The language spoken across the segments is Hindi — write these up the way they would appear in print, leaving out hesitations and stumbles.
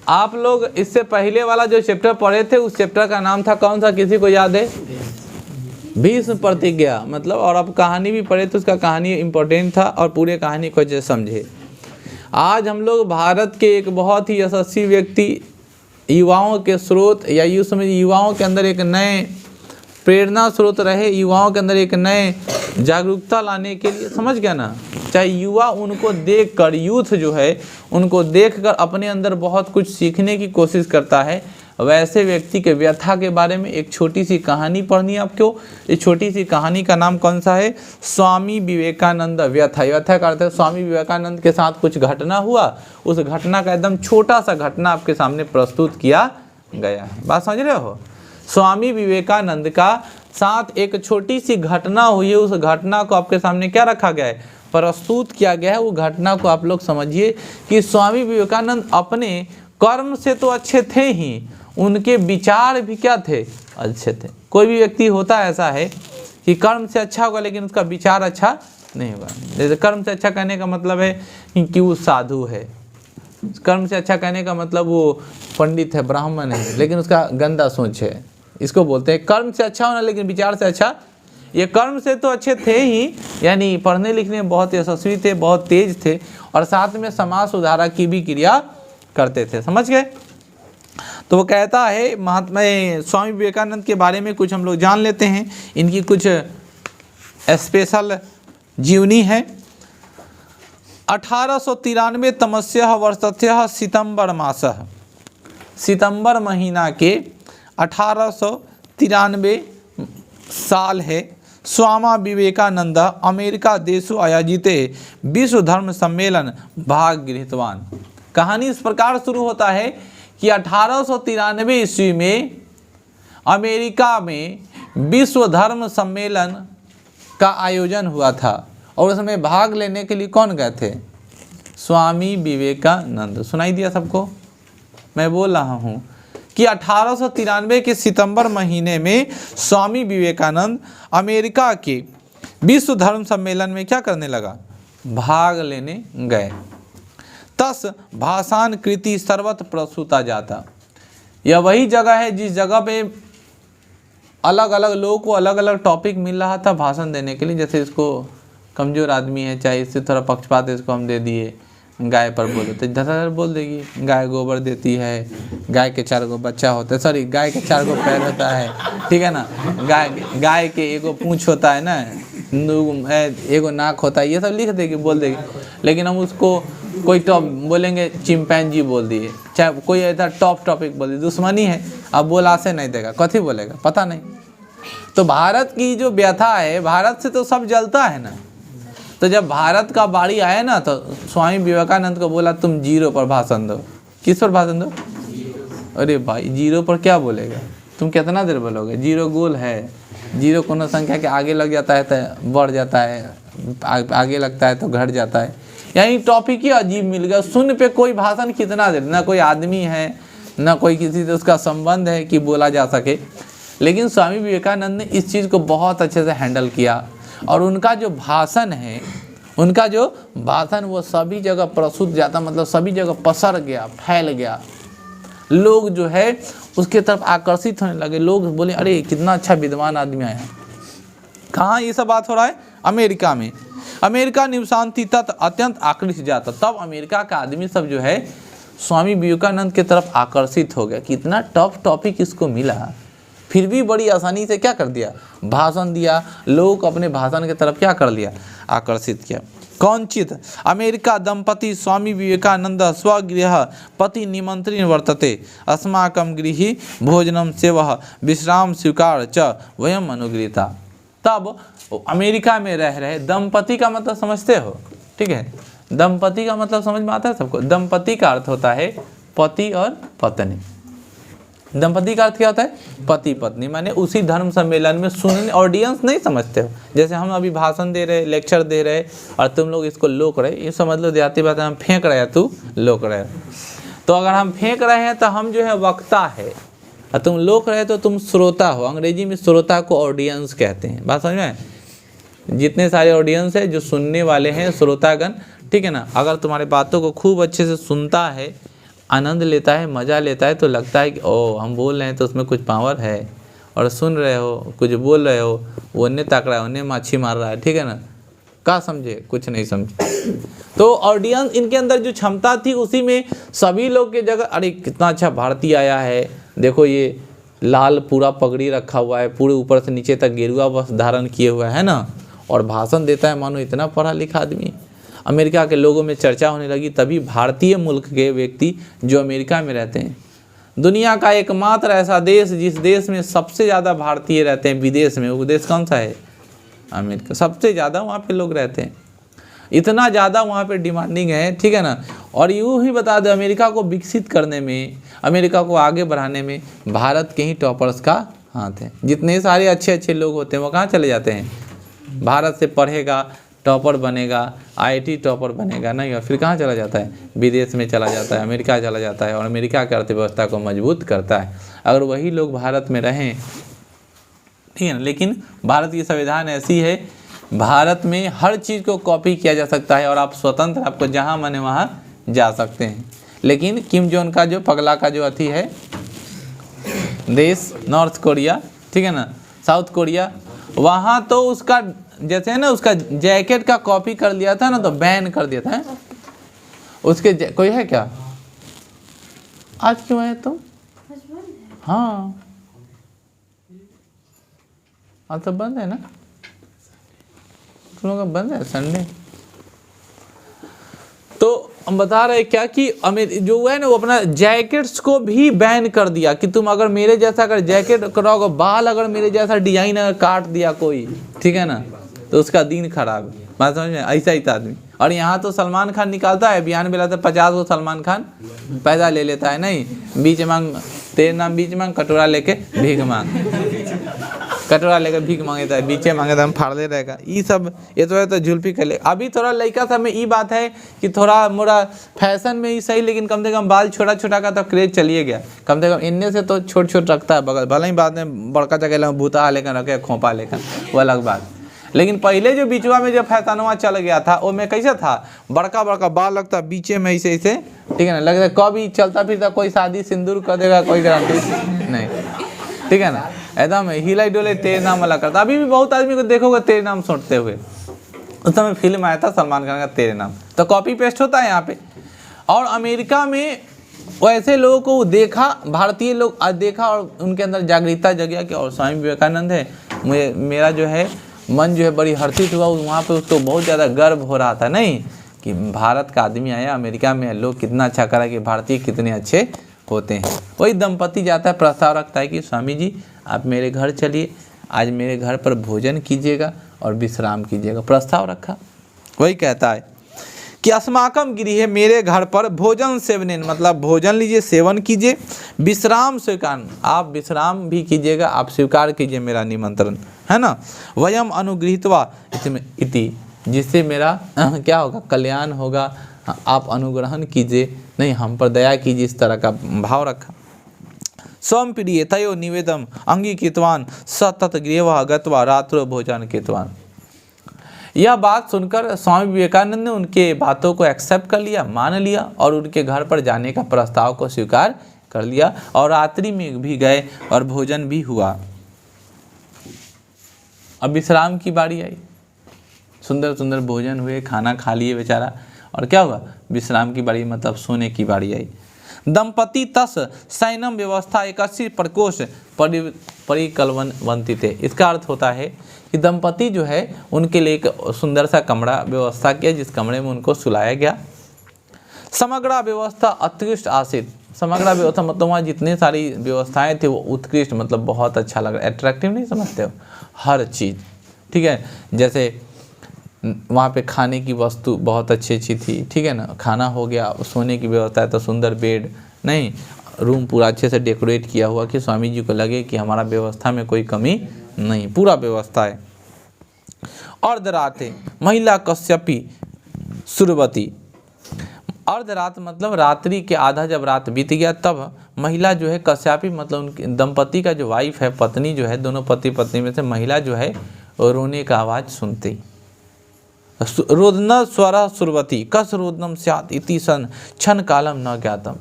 आप लोग इससे पहले वाला जो चैप्टर पढ़े थे उस चैप्टर का नाम था कौन सा, किसी को याद है? भीष्म प्रतिज्ञा। मतलब और आप कहानी भी पढ़े तो उसका कहानी इम्पोर्टेंट था और पूरे कहानी को अच्छे समझे। आज हम लोग भारत के एक बहुत ही यशस्वी व्यक्ति, युवाओं के स्रोत, या यूँ समझ युवाओं के अंदर एक नए प्रेरणा स्रोत रहे, युवाओं के अंदर एक नए जागरूकता लाने के लिए, समझ गया ना। चाहे युवा उनको देखकर, यूथ जो है उनको देखकर अपने अंदर बहुत कुछ सीखने की कोशिश करता है, वैसे व्यक्ति के व्यथा के बारे में एक छोटी सी कहानी पढ़नी है आपको। इस छोटी सी कहानी का नाम कौन सा है? स्वामी विवेकानंद व्यथा। व्यथा का अर्थ है स्वामी विवेकानंद के साथ कुछ घटना हुआ, उस घटना का एकदम छोटा सा घटना आपके सामने प्रस्तुत किया गया है। बात समझ रहे हो? स्वामी विवेकानंद का साथ एक छोटी सी घटना हुई है, उस घटना को आपके सामने क्या रखा गया है? प्रस्तुत किया गया है। वो घटना को आप लोग समझिए कि स्वामी विवेकानंद अपने कर्म से तो अच्छे थे ही, उनके विचार भी क्या थे? अच्छे थे। कोई भी व्यक्ति होता ऐसा है कि कर्म से अच्छा होगा लेकिन उसका विचार अच्छा नहीं होगा। जैसे कर्म से अच्छा कहने का मतलब है कि वो साधु है, कर्म से अच्छा कहने का मतलब वो पंडित है, ब्राह्मण है, लेकिन उसका गंदा सोच है, इसको बोलते हैं कर्म से अच्छा होना लेकिन विचार से अच्छा। ये कर्म से तो अच्छे थे ही, यानी पढ़ने लिखने में बहुत यशस्वी थे, बहुत तेज थे, और साथ में समाज सुधारक की भी क्रिया करते थे। समझ गए? तो वो कहता है, महात्मा स्वामी विवेकानंद के बारे में कुछ हम लोग जान लेते हैं। इनकी कुछ स्पेशल जीवनी है। 1893 तमस्य वर्षस्य सितंबर मासः, सितंबर महीना के 1893 साल है। स्वामी विवेकानंद अमेरिका देशु आयोजिते विश्व धर्म सम्मेलन भाग गृहीतवान। कहानी इस प्रकार शुरू होता है कि 1893 ईस्वी में अमेरिका में विश्व धर्म सम्मेलन का आयोजन हुआ था, और उसमें भाग लेने के लिए कौन गए थे? स्वामी विवेकानंद। सुनाई दिया सबको? मैं बोल रहा हूँ कि 1893 के सितंबर महीने में स्वामी विवेकानंद अमेरिका के विश्व धर्म सम्मेलन में क्या करने लगा? भाग लेने गए। तस भाषान कृति सर्वत्र प्रस्तुता जाता। यह वही जगह है जिस जगह पे अलग अलग लोगों को अलग अलग टॉपिक मिल रहा था भाषण देने के लिए। जैसे इसको कमज़ोर आदमी है, चाहे इससे थोड़ा पक्षपात है, इसको हम दे दिए गाय पर बोलो तो धड़ाधड़ बोल देगी। गाय गोबर देती है, गाय के 4 गो बच्चा होता है, सॉरी गाय के 4 गो पैर होता है, ठीक है ना, गाय के एगो पूँछ होता है ना, एगो नाक होता है, ये सब लिख देगी, बोल देगी। लेकिन हम उसको कोई टॉप बोलेंगे, चिंपैंजी बोल दिए, चाहे कोई ऐसा टॉप टॉपिक बोल दिए, दुश्मनी है, अब बोला से नहीं देगा, कथी बोलेगा पता नहीं। तो भारत की जो व्यथा है, भारत से तो सब जलता है ना। तो जब भारत का बारी आया ना, तो स्वामी विवेकानंद को बोला तुम 0 पर भाषण दो। किस पर भाषण दो? अरे भाई 0 पर क्या बोलेगा? तुम कितना देर बोलोगे? 0 गोल है, 0 कोनो संख्या के आगे लग जाता है तो बढ़ जाता है, आगे लगता है तो घट जाता है। यानी टॉपिक ही अजीब मिल गया। शून्य पे कोई भाषण कितना देर, ना कोई आदमी है, ना कोई किसी से उसका संबंध है कि बोला जा सके। लेकिन स्वामी विवेकानंद ने इस चीज़ को बहुत अच्छे से हैंडल किया, और उनका जो भाषण है, उनका जो भाषण वो सभी जगह प्रस्तुत जाता, मतलब सभी जगह पसर गया, फैल गया। लोग जो है उसके तरफ आकर्षित होने लगे। लोग बोले अरे कितना अच्छा विद्वान आदमी आया। कहाँ ये सब बात हो रहा है? अमेरिका में। अमेरिका निवसांति तत् अत्यंत आकर्षित जाता। तब अमेरिका का आदमी सब जो है स्वामी विवेकानंद के तरफ आकर्षित हो गया कि इतना टफ टॉपिक इसको मिला, फिर भी बड़ी आसानी से क्या कर दिया? भाषण दिया। लोग अपने भाषण के तरफ क्या कर लिया? आकर्षित किया। कौनचित अमेरिका दंपति स्वामी विवेकानंद स्वगृह पति निमंत्रण वर्तते अस्माकं गृही भोजनम सेवः विश्राम स्वीकार च वयम अनुगृहीता। तब अमेरिका में रह रहे दंपति का मतलब समझते हो? ठीक है, दंपति का मतलब समझ में आता है सबको? दंपति का अर्थ होता है पति और पत्नी। दंपति का अर्थ क्या होता है? पति पत्नी। माने उसी धर्म सम्मेलन में सुनने, ऑडियंस नहीं समझते हो। जैसे हम अभी भाषण दे रहे, लेक्चर दे रहे, और तुम लोग इसको लोक रहे, ये समझ लो देहाती बात है, हम फेंक रहे हैं, तू लोक रहे। तो अगर हम फेंक रहे हैं तो हम जो है वक्ता है, और तुम लोक रहे तो तुम श्रोता हो। अंग्रेजी में श्रोता को ऑडियंस कहते हैं। बात समझ में? जितने सारे ऑडियंस है जो सुनने वाले हैं, श्रोतागण, ठीक है ना। अगर तुम्हारे बातों को खूब अच्छे से सुनता है आनंद लेता है, मज़ा लेता है, तो लगता है कि ओ हम बोल रहे हैं तो उसमें कुछ पावर है, और सुन रहे हो, कुछ बोल रहे हो, वो उन्हें ताक रहा है, उन्हें माछी मार रहा है, ठीक है ना, क्या समझे, कुछ नहीं समझे। तो ऑडियंस, इनके अंदर जो क्षमता थी उसी में सभी लोग के जगह, अरे कितना अच्छा भारतीय आया है, देखो ये लाल पूरा पगड़ी रखा हुआ है, पूरे ऊपर से नीचे तक गेरुआ वस्त्र धारण किए हुआ है ना, और भाषण देता है मानो इतना पढ़ा लिखा आदमी। अमेरिका के लोगों में चर्चा होने लगी, तभी भारतीय मुल्क के व्यक्ति जो अमेरिका में रहते हैं, दुनिया का एकमात्र ऐसा देश जिस देश में सबसे ज़्यादा भारतीय रहते हैं विदेश में, वो देश कौन सा है? अमेरिका। सबसे ज़्यादा वहाँ पे लोग रहते हैं, इतना ज़्यादा वहाँ पे डिमांडिंग है, ठीक है ना। और यूँ ही बता दें, अमेरिका को विकसित करने में, अमेरिका को आगे बढ़ाने में भारत के ही टॉपर्स का हाथ है। जितने सारे अच्छे अच्छे लोग होते हैं वो कहाँ चले जाते हैं? भारत से पढ़ेगा, टॉपर बनेगा, आईआईटी टॉपर बनेगा नहीं, और फिर कहाँ चला जाता है? विदेश में चला जाता है, अमेरिका चला जाता है, और अमेरिका की अर्थव्यवस्था को मजबूत करता है। अगर वही लोग भारत में रहें, ठीक है ना। लेकिन भारत की संविधान ऐसी है, भारत में हर चीज़ को कॉपी किया जा सकता है और आप स्वतंत्र, आपको जहाँ मने वहाँ जा सकते हैं। लेकिन किम जोंग का जो पगला का जो अथी है देश, नॉर्थ कोरिया, ठीक है ना, साउथ कोरिया, वहाँ तो उसका जैसे है ना, उसका जैकेट का कॉपी कर लिया था ना, तो बैन कर दिया था। उसके कोई है क्या आज? क्यों है तुम? हाँ आज तो बंद है ना, तुम लोग का बंद है संडे। तो हम बता रहे क्या कि जो है ना, वो अपना जैकेट्स को भी बैन कर दिया कि तुम अगर मेरे जैसा अगर जैकेट कराओगे, बाल अगर मेरे जैसा डिजाइन अगर काट दिया कोई, ठीक है ना, तो उसका दिन खराब है। बात समझ में? ऐसा ही था आदमी। और यहाँ तो सलमान खान निकालता है बयान, बेला तो 50 को सलमान खान पैदा ले लेता है, नहीं बीच मांग, तेरे नाम बीच मांग, कटोरा लेके भीख मांग, कटोरा लेकर भीख मांगता है, बीचे मांगता हम फाड़ दे रहेगा। ये सब ये तो झुलपी कर ले। अभी थोड़ा लड़का सब में ये बात है कि थोड़ा मोड़ा फैशन में ही सही, लेकिन कम से कम बाल छोटा छोटा का तो क्रेज चलिए गया। कम से कम इनने से तो छोट छोट रखता है बगल, भले ही बाद में बड़का जगह भूता लेकर रखे, खोपा लेकर, वो अलग बात। लेकिन पहले जो बीचवा में जो फैशनवा चल गया था, वो में कैसा था, बड़का बड़का बाल लगता बीचे में ऐसे ऐसे, ठीक है ना, लगता कभी चलता फिरता कोई शादी सिंदूर कर देगा, कोई गारंटी नहीं, ठीक है ना, एकदम हिलाई डोले तेरे नाम वाला करता। अभी भी बहुत आदमी को देखोगे तेरे नाम सुनते हुए। उस समय फिल्म आया था सलमान खान का तेरे नाम, तो कॉपी पेस्ट होता है यहाँ पे। और अमेरिका में वैसे लोगों को देखा, भारतीय लोग देखा, और उनके अंदर जागरूकता जगह कि और स्वामी विवेकानंद है, मुझे मेरा जो है मन जो है बड़ी हर्षित हुआ। वहाँ पे उसको बहुत ज़्यादा गर्व हो रहा था, नहीं कि भारत का आदमी आया अमेरिका में, लोग कितना अच्छा करा कि भारतीय कितने अच्छे होते हैं। वही दंपति जाता है, प्रस्ताव रखता है कि स्वामी जी आप मेरे घर चलिए, आज मेरे घर पर भोजन कीजिएगा और विश्राम कीजिएगा। प्रस्ताव रखा, वही कहता है कि अस्माकम गृहे, मेरे घर पर भोजन सेवनेन, मतलब भोजन लीजिए, सेवन कीजिए, विश्राम स्वीकार, आप विश्राम भी कीजिएगा, आप स्वीकार कीजिए मेरा निमंत्रण, है ना। वयम अनुगृहीत्वा इति, जिससे मेरा क्या होगा, कल्याण होगा, आप अनुग्रहण कीजिए, नहीं हम पर दया कीजिए, इस तरह का भाव रखा। स्वम प्रिय तयो निवेदम अंगीकृतवान स तत्गृह गत्वा रात्रो भोजन कृतवान। यह बात सुनकर स्वामी विवेकानंद ने उनके बातों को एक्सेप्ट कर लिया, मान लिया, और उनके घर पर जाने का प्रस्ताव को स्वीकार कर लिया, और रात्रि में भी गए और भोजन भी हुआ। अब विश्राम की बारी आई, सुंदर सुंदर भोजन हुए, खाना खा लिए बेचारा, और क्या हुआ, विश्राम की बारी, मतलब सोने की बारी आई। दंपति तस सैनम व्यवस्था 81 प्रकोष्ठ परिकल्पनवंती थे। इसका अर्थ होता है कि दंपति जो है उनके लिए एक सुंदर सा कमरा व्यवस्था किया, जिस कमरे में उनको सुलाया गया। समग्र व्यवस्था उत्कृष्ट आसित, समग्र व्यवस्था मतलब वहाँ जितने सारी व्यवस्थाएं थी वो उत्कृष्ट, मतलब बहुत अच्छा लग रहा, अट्रैक्टिव नहीं समझते हो, हर चीज़, ठीक है। जैसे वहाँ पे खाने की वस्तु बहुत अच्छी अच्छी थी, ठीक है ना, खाना हो गया, सोने की व्यवस्था है तो सुंदर बेड, नहीं रूम पूरा अच्छे से डेकोरेट किया हुआ कि स्वामी जी को लगे कि हमारा व्यवस्था में कोई कमी नहीं, पूरा व्यवस्था है। अर्धराते महिला कश्यपी सुरवती, अर्धरात मतलब रात्रि के आधा जब रात बीत गया, तब महिला जो है कश्यपी मतलब उनके दंपति का जो वाइफ है, पत्नी जो है, दोनों पति पत्नी में से महिला जो है रोने का आवाज़ सुनती, रोदन स्वर सुरवती कस रोदनम स्यात् इति सन क्षण कालम न ज्ञातम,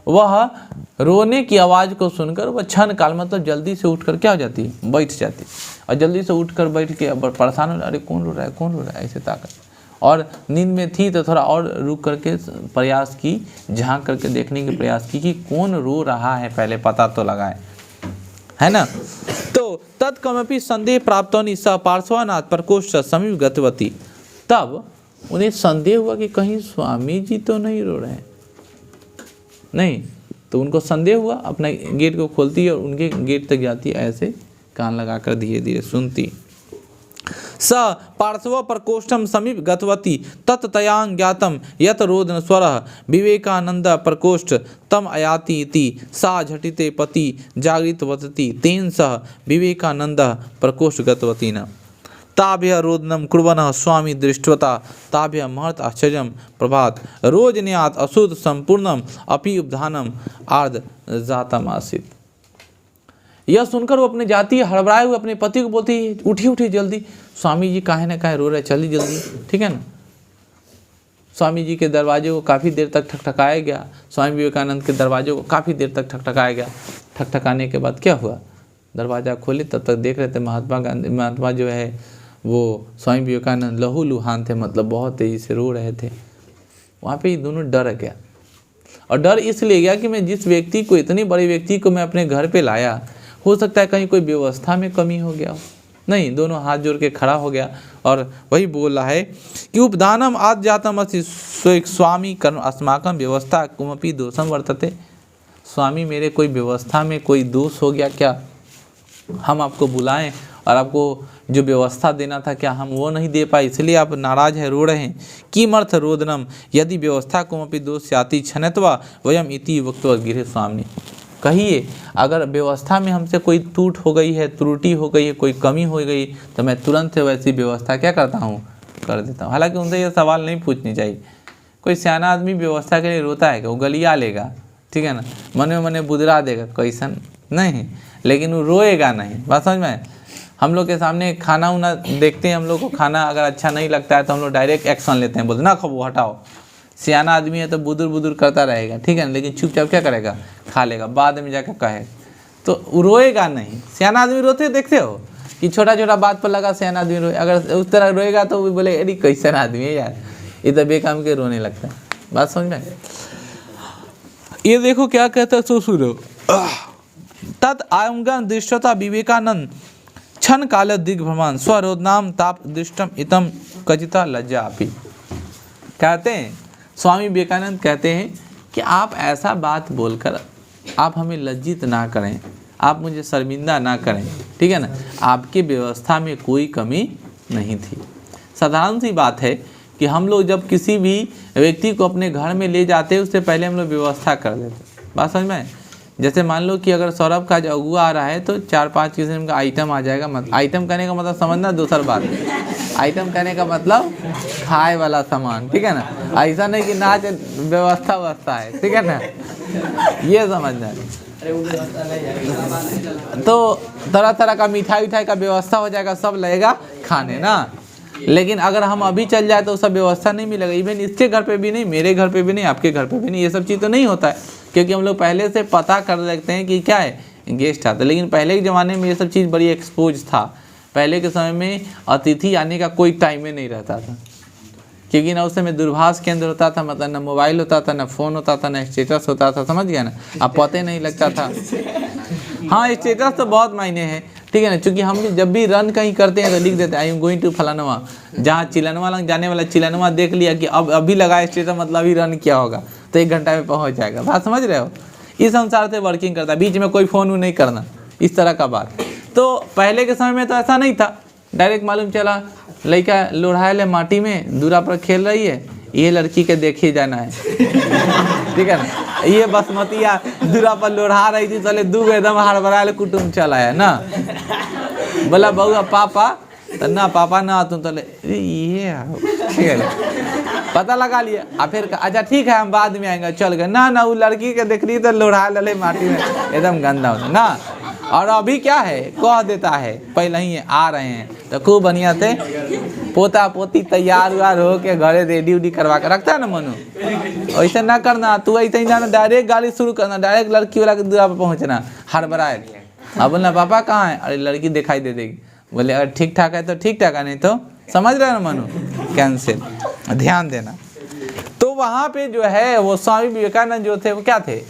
वह रोने की आवाज़ को सुनकर वह क्षण काल मतलब जल्दी से उठकर क्या हो जाती है, बैठ जाती, और जल्दी से उठकर बैठ के परेशान हो, अरे कौन रो रहा है, कौन रो रहा है, ऐसे ताकत, और नींद में थी तो थोड़ा और रुक करके प्रयास की, झांक करके देखने की प्रयास की कि कौन रो रहा है, पहले पता तो लगाए, है ना। तो तत्कमपि संदेह प्राप्तोनि स पार्श्वनाथ प्रकोष्ठ समीप गतवती, तब उन्हें संदेह हुआ कि कहीं स्वामी जी तो नहीं रो रहे हैं, नहीं, तो उनको संदेह हुआ, अपना गेट को खोलती है और उनके गेट तक जाती है, ऐसे कान लगाकर धीरे धीरे सुनती। स पार्श्व प्रकोष्ठम समीप गतवती तत्तयांग ज्ञातम यत रोदन स्वरः विवेकानंद प्रकोष्ठ तम आयाति इति सा झटिते पति जागृतवती तेन सह विवेकानंद प्रकोष्ठ गतवती न ताभ्य रोदनम कुर्वनः स्वामी दृष्टवता ताभ्य महत् आश्चर्यम प्रभात रोजन्यात् अशुद्ध संपूर्णम अपि उपधानम आर्ध जातम आसीत। यह सुनकर वो अपने जाती हड़बड़ाए हुए अपने पति को बोलती है, उठी उठी जल्दी, स्वामी जी काहे ना काहे रो रहे, चली जल्दी, ठीक है ना। स्वामी जी के दरवाजे को काफ़ी देर तक ठकठकाया गया, स्वामी विवेकानंद के दरवाजे को काफ़ी देर तक ठकठकाया गया। ठकठकाने के बाद क्या हुआ, दरवाज़ा खोले तब तक देख रहे थे महात्मा जो है वो स्वामी विवेकानंद लहू लुहान थे, मतलब बहुत तेज़ी से रो रहे थे। वहाँ पे ये दोनों डर गया, और डर इसलिए गया कि मैं जिस व्यक्ति को, इतनी बड़ी व्यक्ति को मैं अपने घर पे लाया, हो सकता है कहीं कोई व्यवस्था में कमी हो गया हो। नहीं, दोनों हाथ जोड़ के खड़ा हो गया और वही बोल रहा है कि उपदानम आज जातम अस्ति स्वामी कर्म अस्माकम व्यवस्था कुमपि दोषम वर्तते। स्वामी मेरे कोई व्यवस्था में कोई दोष हो गया क्या, हम आपको बुलाएं और आपको जो व्यवस्था देना था क्या हम वो नहीं दे पाए, इसलिए आप नाराज है, रो रहे हैं। किमर्थ रोदनम यदि व्यवस्था कुमपि दोष स्याति क्षणत्वा वयम इति वक्त्वा गिरे स्वामी। कहिए अगर व्यवस्था में हमसे कोई टूट हो गई है, त्रुटि हो गई है, कोई कमी हो गई, तो मैं तुरंत से वैसी व्यवस्था क्या करता हूँ, कर देता हूँ। हालांकि उनसे ये सवाल नहीं पूछनी चाहिए। कोई सियाना आदमी व्यवस्था के लिए रोता है कि वो गलिया लेगा, ठीक है ना, मन में मने बुदरा देगा, कैसन नहीं, लेकिन वो रोएगा नहीं। बात समझ में। हम लोग के सामने खाना उना देखते हैं, हम लोग को खाना अगर अच्छा नहीं लगता है तो हम लोग डायरेक्ट एक्शन लेते हैं, बोलते ना खाओ, हटाओ। सियाना आदमी है तो बुदुर बुदुर करता रहेगा, ठीक है ना, लेकिन चुपचाप क्या करेगा, खा लेगा, बाद में जाकर कहे तो रोएगा नहीं। सियाना आदमी रोते देखते हो कि छोटा छोटा बात पर लगा सियाना आदमी रोए, अगर उस तरह रोएगा तो वो बोले अरे कैसन आदमी है यार, ये तो बेकाम के रोने लगता है। बात समझ में। ये देखो क्या कहता है, सो सुनो। तत् आयंगन दृष्टता विवेकानंद क्षण काल दिग्भ्रमान स्वरोदनाम ताप दृष्टम इतम कजिता लज्जा अपि। कहते हैं स्वामी विवेकानंद कहते हैं कि आप ऐसा बात बोलकर आप हमें लज्जित ना करें, आप मुझे शर्मिंदा ना करें, ठीक है ना। आपकी व्यवस्था में कोई कमी नहीं थी। साधारण सी बात है कि हम लोग जब किसी भी व्यक्ति को अपने घर में ले जाते हैं उससे पहले हम लोग व्यवस्था कर लेते। बात समझ में। जैसे मान लो कि अगर सौरभ का जो अगुआ आ रहा है तो 4-5 किस्म का आइटम आ जाएगा। मतलब आइटम कहने का मतलब समझना, दूसरा बात, आइटम कहने का मतलब खाए वाला सामान, ठीक है ना। ऐसा नहीं कि नाच व्यवस्था है, ठीक है ना, ये समझना। तो तरह तरह का मिठाई का व्यवस्था हो जाएगा, सब लगेगा खाने ना। लेकिन अगर हम अभी चल जाए तो सब व्यवस्था नहीं मिलेगा। इवन इसके घर पे भी नहीं, मेरे घर पे भी नहीं, आपके घर पे भी नहीं, ये सब चीज़ तो नहीं होता है, क्योंकि हम लोग पहले से पता कर लेते हैं कि क्या है, गेस्ट आता है। लेकिन पहले के ज़माने में ये सब चीज़ बड़ी एक्सपोज था। पहले के समय में अतिथि आने का कोई टाइम ही नहीं रहता था, क्योंकि ना उस समय दूरभाष केंद्र होता था, मतलब ना मोबाइल होता था, ना फ़ोन होता था, ना स्टेटस होता था, समझ गया ना। अब पता नहीं लगता था। हाँ, स्टेटस तो बहुत मायने हैं, ठीक है ना, क्योंकि हम जब भी रन कहीं करते हैं तो लिख देते हैं आई एम गोइंग टू फलानवा। जहाँ चिलनवा लग जाने वाला चिलनवा देख लिया कि अब अभी लगा स्टेटस, मतलब अभी रन किया होगा तो 1 घंटा में पहुँच जाएगा। बात समझ रहे हो। इस अनुसार से वर्किंग करता है, बीच में कोई फ़ोन नहीं करना, इस तरह का बात। तो पहले के समय में तो ऐसा नहीं था, डायरेक्ट मालूम चला लड़का लोढ़ायल है माटी में, दूरा पर खेल रही है, ये लड़की के देखे जाना है, ठीक है ना। ये बासमतिया दूरा पर लोढ़ा रही थी, चले 2 एकदम हड़बड़ायल कुटुम्ब चला है ना। बोला बउआ पापा, तो ना पापा ना तुम तो ये ठीक है, पता लगा लिया। फिर अच्छा ठीक है हम बाद में आएंगे, चल गए ना। वो लड़की के देख रही तो लोढ़ा लले माटी में, एकदम गंदा होता ना। और अभी क्या है, कह देता है पहले ही आ रहे हैं तो खूब बढ़िया थे पोता पोती तैयार उयार हो के घरे रेडी उडी करवा के रखता है ना मनु। ऐसा ना करना, तू ऐसे ही जाना, डायरेक्ट गाड़ी शुरू करना, डायरेक्ट लड़की वाला के दूरा पर पहुँचना हड़बड़ाए। अब बोलना पापा कहाँ है, अरे लड़की दिखाई दे देगी, बोले अगर ठीक ठाक है तो ठीक ठाक है, नहीं तो समझ रहे ना मनु, कैंसिल। ध्यान देना। तो वहाँ पे जो है वो स्वामी विवेकानंद जो थे वो क्या थे,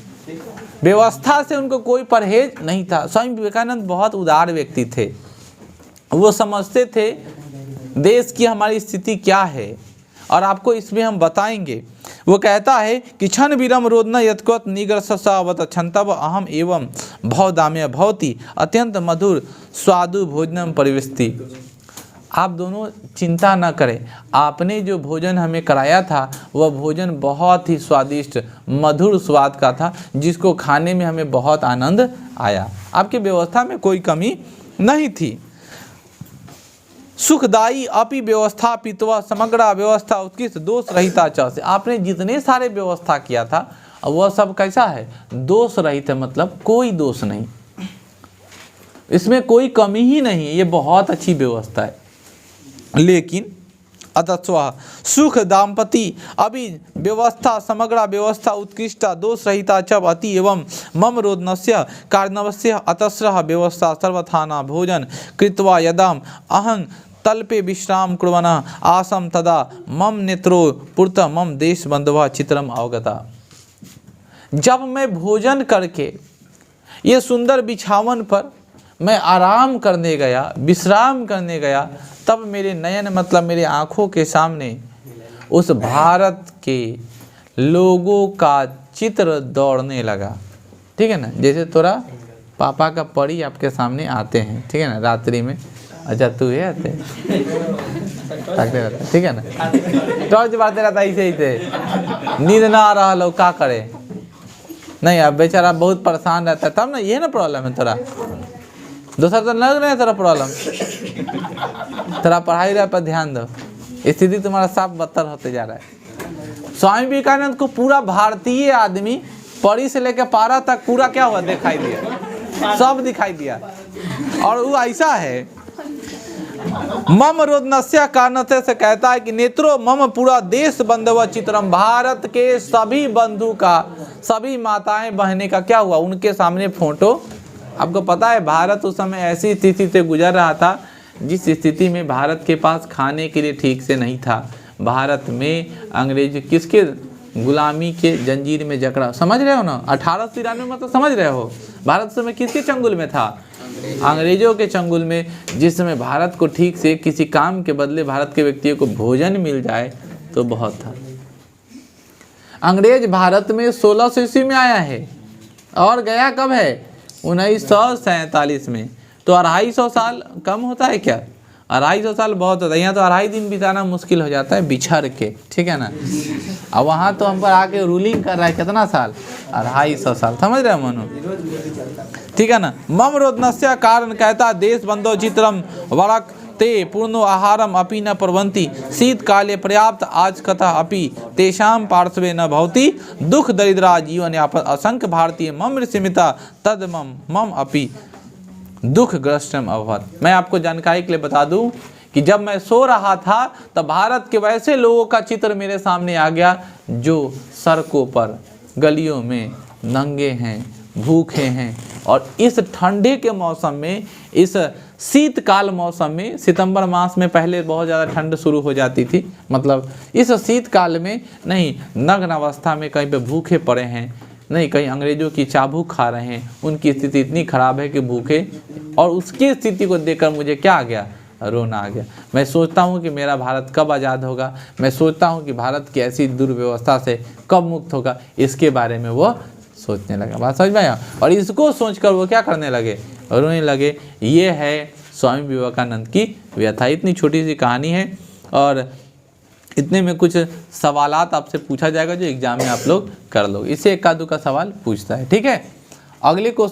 व्यवस्था से उनको कोई परहेज नहीं था। स्वामी विवेकानंद बहुत उदार व्यक्ति थे, वो समझते थे देश की हमारी स्थिति क्या है और आपको इसमें हम बताएंगे। वो कहता है कि क्षण विरम रोदन यत्कृत निगर सवत क्षंतव अहम एवं भवदाम्य भवती अत्यंत मधुर स्वादु भोजनम परिवेष्टि। आप दोनों चिंता न करें, आपने जो भोजन हमें कराया था वह भोजन बहुत ही स्वादिष्ट मधुर स्वाद का था, जिसको खाने में हमें बहुत आनंद आया। आपकी व्यवस्था में कोई कमी नहीं थी। सुखदायी अपि व्यवस्था पित्वा समग्र व्यवस्था उत्कृष्ट दोष रहिता च से, आपने जितने सारे व्यवस्था किया था वह सब कैसा है, दोष रहित है, मतलब कोई दोष नहीं, इसमें कोई कमी ही नहीं है, ये बहुत अच्छी व्यवस्था है। लेकिन अतस्व सुख दाम्पति अभी व्यवस्था समग्र व्यवस्था उत्कृष्टा दोष रहिता च अति एवं मम रोदनस्य कारणवस्य अतस्रः व्यवस्था सर्वथाना भोजन कृत्वा यदाम अहं तल्पे विश्राम कुर्वन् आसम तदा मम नेत्रो पुरत मम देश बंधुवा चित्रम अवगता। जब मैं भोजन करके ये सुंदर बिछावन पर मैं आराम करने गया, विश्राम करने गया, तब मेरे नयन मतलब मेरे आँखों के सामने उस भारत के लोगों का चित्र दौड़ने लगा। ठीक है ना, जैसे थोड़ा पापा का परी आपके सामने आते हैं, ठीक है ना, रात्रि में, अच्छा तू है आते ताकते रहता, ठीक है ना, टॉर्च मारते रहता ऐसे ही थे, नींद ना आ रहा लो क्या करे, नहीं अब बेचारा बहुत परेशान रहता है, तब ना ये ना प्रॉब्लम है थोड़ा, दूसरा तो लग रहा है तेरा प्रॉब्लम, तेरा पढ़ाई रहा पर ध्यान दो, स्थिति तुम्हारा साफ बदतर होते जा रहा है। स्वामी विवेकानंद को पूरा भारतीय आदमी परी से लेकर पारा तक पूरा क्या हुआ दिखाई दिया, सब दिखाई दिया। और वो ऐसा है मम रोदनस्य कारणते से कहता है कि नेत्रो मम पूरा देश बंधुव चित्रम, भारत के सभी बंधु का, सभी माताएं बहने का क्या हुआ, उनके सामने फोटो। आपको पता है भारत उस समय ऐसी स्थिति से गुजर रहा था जिस स्थिति में भारत के पास खाने के लिए ठीक से नहीं था। भारत में अंग्रेज किसके गुलामी के जंजीर में जकड़ा, समझ रहे हो ना, 1893 में तो समझ रहे हो, भारत समय किसके चंगुल में था, अंग्रेजों के चंगुल में। जिस समय भारत को ठीक से किसी काम के बदले भारत के व्यक्तियों को भोजन मिल जाए तो बहुत था। अंग्रेज भारत में 1600 ईस्वी में आया है और गया कब है, 1947 में, तो 250 साल कम होता है क्या, 250 साल बहुत होता है। यहाँ तो 2.5 दिन बिताना मुश्किल हो जाता है बिछड़ के, ठीक है ना, अब वहाँ तो हम पर आके रूलिंग कर रहा है कितना साल, 250 साल, समझ रहे हो मनु, ठीक है ना। मम रोदनस्य कारण कहता देश बंधो चित्रम वरक ते पूर्णो आहारम अपि न प्रवंती शीत काले पर्याप्त आज कथा अपि तेषाम पार्श्वे न भवती दुख दरिद्रा जीवन यापन असंख्य भारतीय मम ऋषिमिता तद मम अपि दुख ग्रस्तम अभवत। मैं आपको जानकारी के लिए बता दूं कि जब मैं सो रहा था तब भारत के वैसे लोगों का चित्र मेरे सामने आ गया जो सड़कों पर गलियों में नंगे हैं, भूखे हैं, और इस ठंडे के मौसम में, इस शीतकाल मौसम में, सितंबर मास में पहले बहुत ज़्यादा ठंड शुरू हो जाती थी, मतलब इस शीतकाल में नहीं, नग्न अवस्था में कहीं पे भूखे पड़े हैं, नहीं कहीं अंग्रेजों की चाबुक खा रहे हैं, उनकी स्थिति इतनी खराब है कि भूखे, और उसकी स्थिति को देखकर मुझे क्या आ गया, रोना आ गया। मैं सोचता हूँ कि मेरा भारत कब आज़ाद होगा, मैं सोचता हूँ कि भारत की ऐसी दुर्व्यवस्था से कब मुक्त होगा, इसके बारे में वो सोचने लगा। बात समझ में आया, और इसको सोचकर वो क्या करने लगे, रोने लगे। ये है स्वामी विवेकानंद की व्यथा। इतनी छोटी सी कहानी है और इतने में कुछ सवालात आपसे पूछा जाएगा जो एग्जाम में आप लोग कर लो, इससे एक आधु का सवाल पूछता है, ठीक है। अगले को